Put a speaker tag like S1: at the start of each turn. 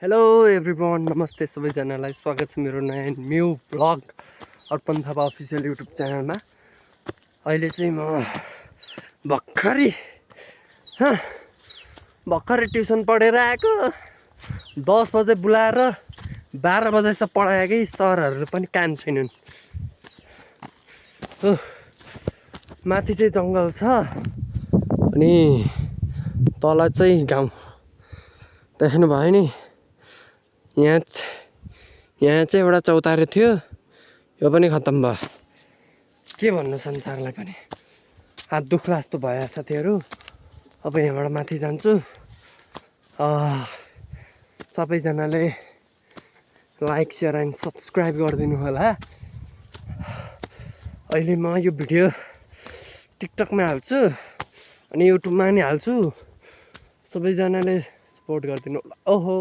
S1: Hello everyone, नमस्ते सबैजनालाई। स्वागत छ मेरो नयाँ न्यू ब्लग अर्पण थापा अफिसियल युट्युब च्यानलमा। अहिले चाहिँ म भर्खरै ट्युसन पढेर आएको। 10 बजे बुलाएर 12 बजेसम्म पढाएकै सरहरू पनि काम छैनन्। माथि चाहिँ जङ्गल छ अनि तल चाहिँ गाउँ। देख्नु भयो नि, यहाँ चाहिँ एउटा चौतारे थियो, यो पनि खत्तम भयो। के भन्नु संसारलाई पनि, हात दुख्ला जस्तो भयो साथीहरू। अब यहाँबाट माथि जान्छु। सबैजनाले लाइक सेयर एन्ड सब्सक्राइब गरिदिनु होला। अहिले म यो भिडियो टिकटकमा हाल्छु अनि युट्युबमा नि हाल्छु। सबैजनाले सपोर्ट गरिदिनु होला। ओहो